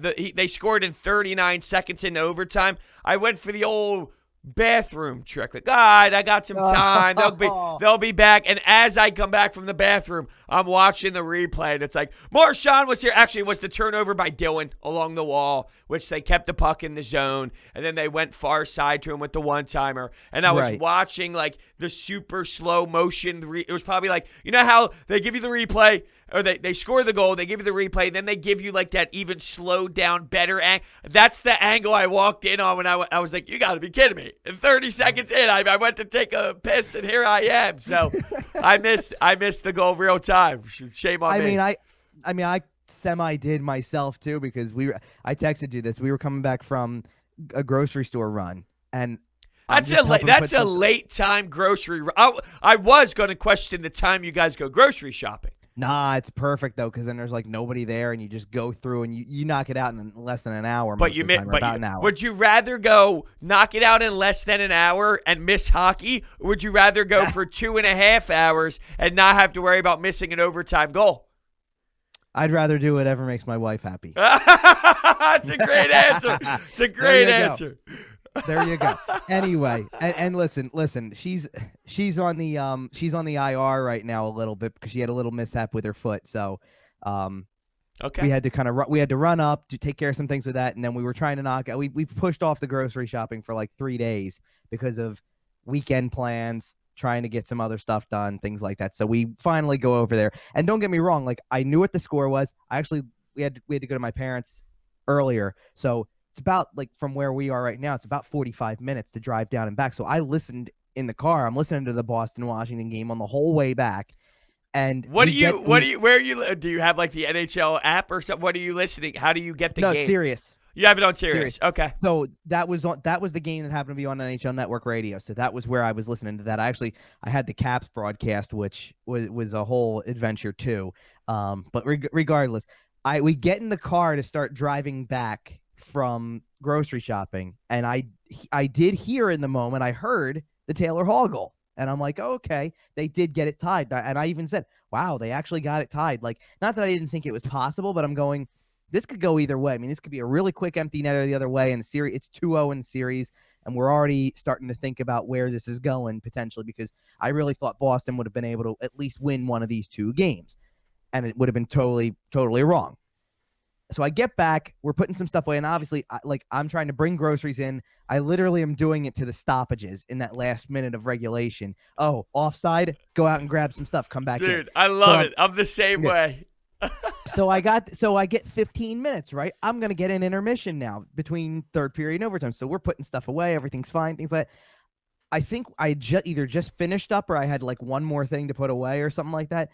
They scored in 39 seconds in overtime. I went for the old bathroom trick. Like, all right, I got some time. They'll be back. And as I come back from the bathroom, I'm watching the replay, and it's like, Marchand was here. Actually, it was the turnover by Dylan along the wall, which they kept the puck in the zone, and then they went far side to him with the one-timer. And I was watching, like, the super slow motion. It was probably like, you know how they give you the replay, or they score the goal, they give you the replay, then they give you, like, that even slowed down, better angle. That's the angle I walked in on when I was like, you got to be kidding me. And 30 seconds in, I went to take a piss, and here I am. So I missed the goal real time. Shame on me. I mean, I semi did myself too, because I texted you this. We were coming back from a grocery store run, and that's a late time grocery run. I was going to question the time you guys go grocery shopping. Nah, it's perfect though, because then there's like nobody there, and you just go through and you knock it out in less than an hour But most you of the time, or but about you an hour. would you rather go knock it out in less than an hour and miss hockey, or would you rather go for 2.5 hours and not have to worry about missing an overtime goal? I'd rather do whatever makes my wife happy. That's a great answer. It's a There great you go. answer. There you go. Anyway, and listen, she's on the IR right now a little bit because she had a little mishap with her foot. So, Okay. we had to run up to take care of some things with that, and then we were trying to knock out. We've pushed off the grocery shopping for like 3 days because of weekend plans, trying to get some other stuff done, things like that. So we finally go over there. And don't get me wrong, like I knew what the score was. We had to go to my parents earlier, so it's about like from where we are right now, it's about 45 minutes to drive down and back. So I listened in the car. I'm listening to the Boston Washington game on the whole way back. And Where are you, do you have like the NHL app or something? What are you listening? How do you get the no, game? it's serious. You have it on Sirius. Okay. So that was the game that happened to be on NHL Network Radio. So that was where I was listening to that. I had the Caps broadcast, which was a whole adventure too. But regardless, we get in the car to start driving back from grocery shopping, and I did hear in the moment, I heard the Taylor Hall goal. And I'm like, oh, okay, they did get it tied. And I even said, wow, they actually got it tied. Like, not that I didn't think it was possible, but I'm going, this could go either way. I mean, this could be a really quick empty netter the other way. And the series, it's 2-0 in the series, and we're already starting to think about where this is going potentially, because I really thought Boston would have been able to at least win one of these two games, and it would have been totally wrong. So I get back, we're putting some stuff away, and obviously, I'm trying to bring groceries in. I literally am doing it to the stoppages in that last minute of regulation. Oh, offside, go out and grab some stuff, come back in. Dude, I love it. I'm the same way. So I get 15 minutes, right? I'm going to get an intermission now between third period and overtime. So we're putting stuff away, everything's fine, things like that. I think I either just finished up or I had like one more thing to put away or something like that.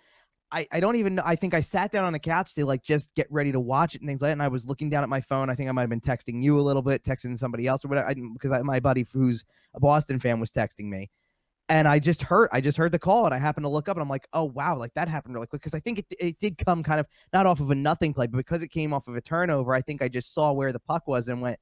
I don't even know. I think I sat down on the couch to like just get ready to watch it and things like that. And I was looking down at my phone. I think I might have been texting you a little bit, texting somebody else or whatever, because my buddy who's a Boston fan was texting me. And I just heard the call, and I happened to look up, and I'm like, oh wow, like that happened really quick, because I think it did come kind of not off of a nothing play, but because it came off of a turnover. I think I just saw where the puck was and went,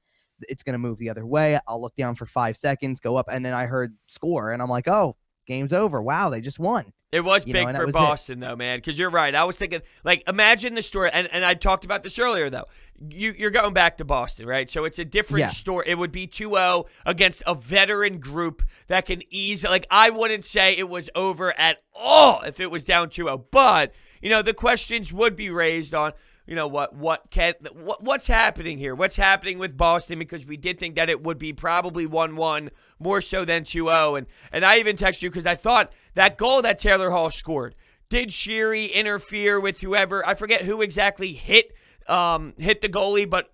it's going to move the other way. I'll look down for 5 seconds, go up, and then I heard score, and I'm like, oh, game's over. Wow, they just won. It was big for Boston, though, man, because you're right. I was thinking, like, imagine the story, and I talked about this earlier, though. You're going back to Boston, right? So it's a different story. It would be 2-0 against a veteran group that can easily, like, I wouldn't say it was over at all if it was down 2-0. But, the questions would be raised on, what's happening here? What's happening with Boston? Because we did think that it would be probably 1-1 more so than 2-0. And I even texted you because I thought that goal that Taylor Hall scored, did Sheary interfere with whoever? I forget who exactly hit the goalie, but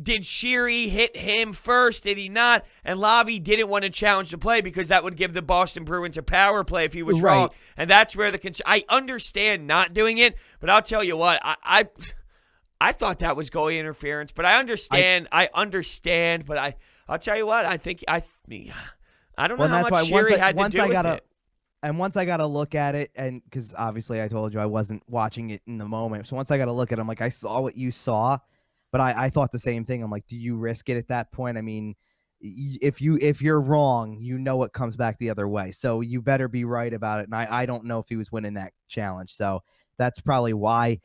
did Sheary hit him first? Did he not? And Lavi didn't want to challenge the play because that would give the Boston Bruins a power play if he was wrong. And that's where I understand not doing it, but I'll tell you what, I thought that was goalie interference, but I understand. But I'll tell you what, I don't know how much Sheary had to do with it. And once I got to look at it, and because obviously I told you I wasn't watching it in the moment, so once I got to look at it, I'm like, I saw what you saw, but I thought the same thing. I'm like, do you risk it at that point? I mean, if you're wrong, it comes back the other way, so you better be right about it. And I don't know if he was winning that challenge, so that's probably why.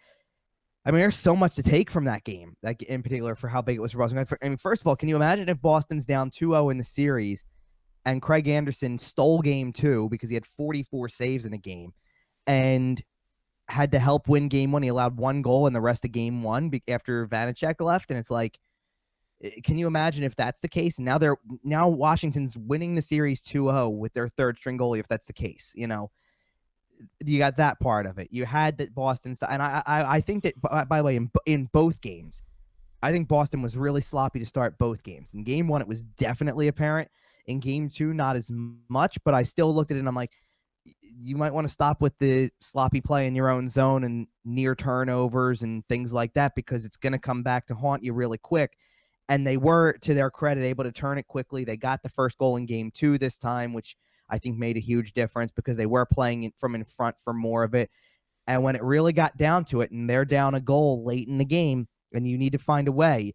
I mean, there's so much to take from that game, like in particular for how big it was for Boston. I mean, first of all, can you imagine if Boston's down 2-0 in the series and Craig Anderson stole game 2 because he had 44 saves in the game and had to help win game 1? He allowed 1 goal in the rest of game 1 after Vanacek left, and it's like, can you imagine if that's the case? And now Washington's winning the series 2-0 with their third string goalie, if that's the case, You got that part of it. You had that Boston, and I think that, by the way, in both games, I think Boston was really sloppy to start both games. In game 1, it was definitely apparent. In game 2, not as much, but I still looked at it and I'm like, you might want to stop with the sloppy play in your own zone and near turnovers and things like that, because it's going to come back to haunt you really quick. And they were, to their credit, able to turn it quickly. They got the first goal in game 2 this time, which I think made a huge difference because they were playing it from in front for more of it. And when it really got down to it and they're down a goal late in the game and you need to find a way,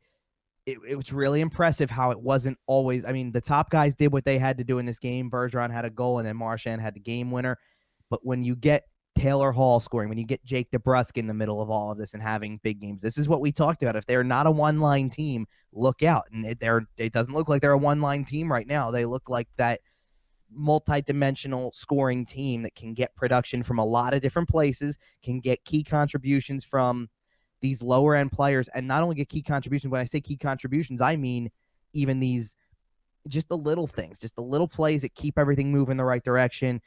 it was really impressive how it wasn't always. I mean, the top guys did what they had to do in this game. Bergeron had a goal and then Marchand had the game winner. But when you get Taylor Hall scoring, when you get Jake DeBrusk in the middle of all of this and having big games, this is what we talked about. If they're not a one-line team, look out. And it doesn't look like they're a one-line team right now. They look like that multi-dimensional scoring team that can get production from a lot of different places, can get key contributions from these lower end players, and not only get key contributions. When I say key contributions, I mean even these just the little things, just the little plays that keep everything moving the right direction.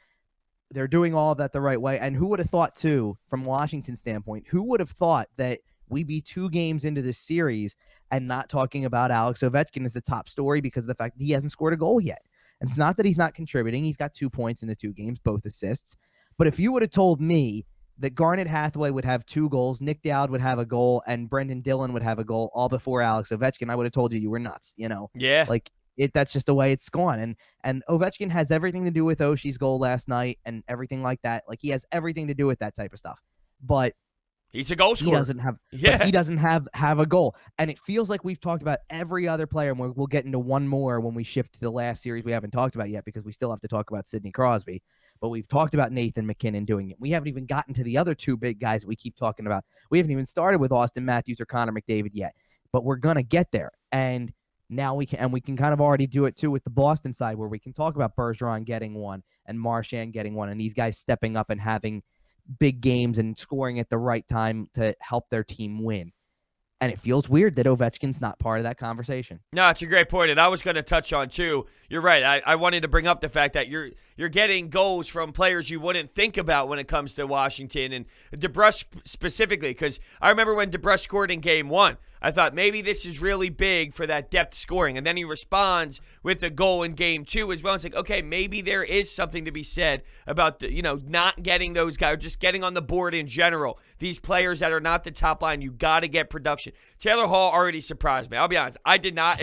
They're doing all of that the right way. And who would have thought, too, from Washington's standpoint, who would have thought that we'd be 2 games into this series and not talking about Alex Ovechkin as the top story because of the fact that he hasn't scored a goal yet? And it's not that he's not contributing. He's got 2 points in the 2 games, both assists. But if you would have told me that Garnet Hathaway would have 2 goals, Nick Dowd would have a goal, and Brendan Dillon would have a goal all before Alex Ovechkin, I would have told you were nuts, Yeah. Like, that's just the way it's gone. And Ovechkin has everything to do with Oshie's goal last night and everything like that. Like, he has everything to do with that type of stuff. But he's a goal scorer. He doesn't have a goal. And it feels like we've talked about every other player, and we'll get into one more when we shift to the last series we haven't talked about yet because we still have to talk about Sidney Crosby. But we've talked about Nathan McKinnon doing it. We haven't even gotten to the other 2 big guys that we keep talking about. We haven't even started with Austin Matthews or Connor McDavid yet. But we're going to get there. And now we can kind of already do it, too, with the Boston side where we can talk about Bergeron getting one and Marchand getting one and these guys stepping up and having big games and scoring at the right time to help their team win. And it feels weird that Ovechkin's not part of that conversation. No, it's a great point, and I was going to touch on too. You're right. I wanted to bring up the fact that you're getting goals from players you wouldn't think about when it comes to Washington and DeBrusk specifically, because I remember when DeBrusk scored in Game 1. I thought maybe this is really big for that depth scoring. And then he responds with a goal in Game 2 as well. It's like, okay, maybe there is something to be said about, not getting those guys, or just getting on the board in general. These players that are not the top line, you got to get production. Taylor Hall already surprised me. I'll be honest. I did not.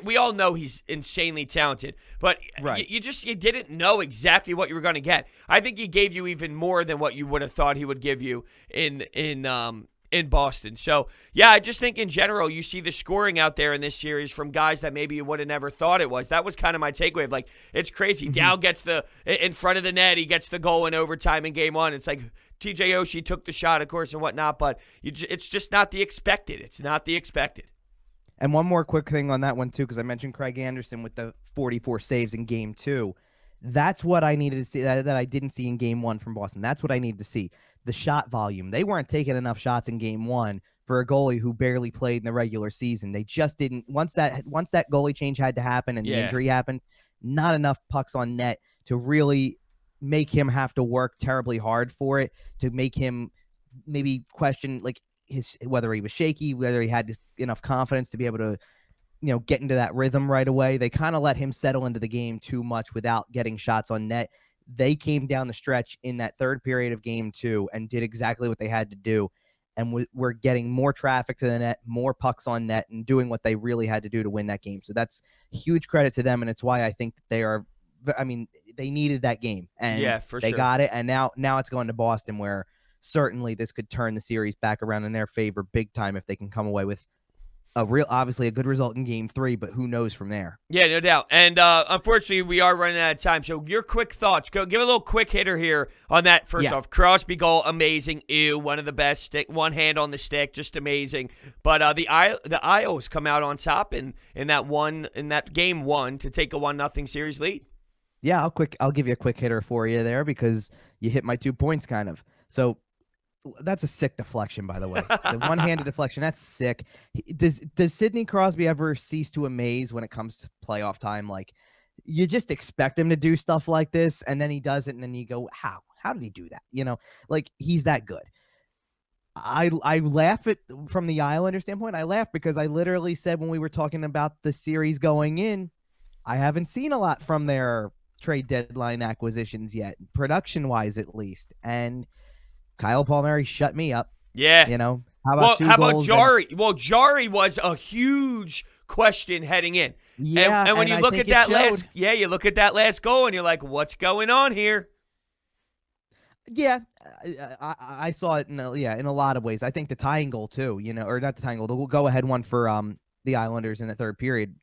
We all know he's insanely talented, but right. you didn't know exactly what you were going to get. I think he gave you even more than what you would have thought he would give you in Boston. So, yeah, I just think in general, you see the scoring out there in this series from guys that maybe you would have never thought it was. That was kind of my takeaway. Like, it's crazy. Dow gets in front of the net. He gets the goal in overtime in Game 1. It's like TJ Oshie took the shot, of course, and whatnot, but it's just not the expected. It's not the expected. And one more quick thing on that one, too, because I mentioned Craig Anderson with the 44 saves in Game 2. That's what I needed to see that I didn't see in Game 1 from Boston. That's what I needed to see. The shot volume. They weren't taking enough shots in Game 1 for a goalie who barely played in the regular season. They just didn't. Once that goalie change had to happen and the injury happened, not enough pucks on net to really make him have to work terribly hard for it, to make him maybe question like whether he was shaky, whether he had enough confidence to be able to get into that rhythm right away. They kind of let him settle into the game too much without getting shots on net. They came down the stretch in that third period of Game 2 and did exactly what they had to do. And we're getting more traffic to the net, more pucks on net, and doing what they really had to do to win that game. So that's huge credit to them, and it's why I think they are – I mean, they needed that game. And they got it, and now it's going to Boston where certainly this could turn the series back around in their favor big time if they can come away with obviously a good result in Game 3, but who knows from there? Yeah, no doubt. And unfortunately, we are running out of time. So your quick thoughts. Go give a little quick hitter here on that. First off, Crosby goal, amazing. Ew, one of the best. Stick, one hand on the stick, just amazing. But the Isles come out on top in that Game 1 to take a 1-0 series lead. Yeah, I'll give you a quick hitter for you there because you hit my 2 points kind of. So that's a sick deflection, by the way. The one-handed deflection, that's sick. Does Sidney Crosby ever cease to amaze when it comes to playoff time? Like, you just expect him to do stuff like this, and then he does it, and then you go, how? How did he do that? Like, he's that good. I laugh at from the Islander standpoint. I laugh because I literally said when we were talking about the series going in, I haven't seen a lot from their trade deadline acquisitions yet, production-wise at least, and Kyle Palmieri shut me up. Yeah. How about how about Jari? Jari was a huge question heading in. Yeah. And when you look at that you look at that last goal and you're like, what's going on here? Yeah, I saw it in a lot of ways. I think the tying goal too, or not the tying goal, the go ahead one for the Islanders in the third period.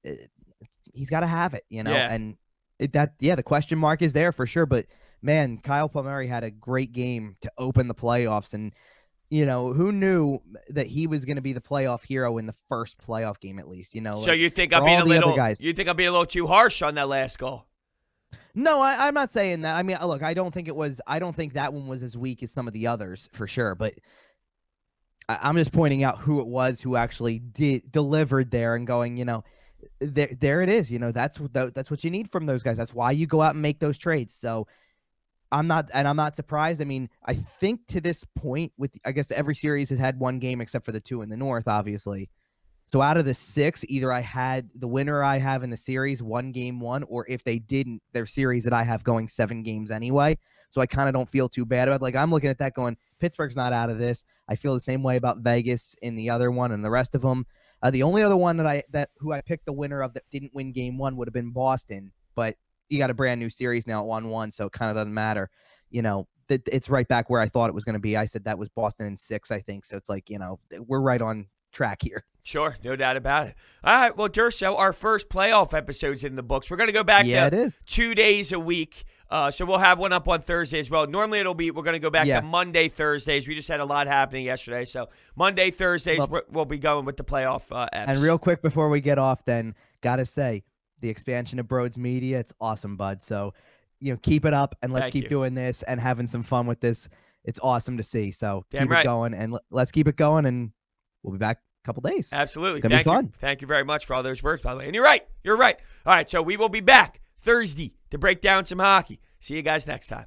uh, he's got to have it, Yeah. and the question mark is there for sure. But man, Kyle Palmieri had a great game to open the playoffs, and who knew that he was going to be the playoff hero in the first playoff game, at least. So you think I'm for being all a the other little? guys. You think I'm being a little too harsh on that last goal? No, I'm not saying that. I mean, look, I don't think it was. I don't think that one was as weak as some of the others for sure. But I'm just pointing out who it was who actually delivered there and going, there it is. That's what you need from those guys. That's why you go out and make those trades. So I'm not surprised. I mean, I think to this point, I guess every series has had one game except for the two in the North, obviously. So out of the 6, either I had the winner I have in the series, 1-1, or if they didn't, their series that I have going 7 games anyway. So I kind of don't feel too bad about it. Like, I'm looking at that going, Pittsburgh's not out of this. I feel the same way about Vegas in the other one and the rest of them. The only other one who I picked the winner of that didn't win game 1 would have been Boston, but you got a brand new series now at 1-1, so it kind of doesn't matter. It's right back where I thought it was going to be. I said that was Boston in 6, I think. So it's like, we're right on track here. Sure, no doubt about it. All right, well, Durso, our first playoff episode's in the books. We're going to go back to 2 days a week. So we'll have one up on Thursday as well. Normally we're going to go back to Monday, Thursdays. We just had a lot happening yesterday. So Monday, Thursdays, we'll be going with the playoff eps. And real quick before we get off then, got to say, the expansion of Brodes Media, it's awesome, bud. So, keep it up and let's keep doing this and having some fun with this. It's awesome to see. So keep it going and let's keep it going, and we'll be back a couple days. Absolutely. It's gonna be fun. Thank you very much for all those words, by the way. And you're right. All right. So we will be back Thursday to break down some hockey. See you guys next time.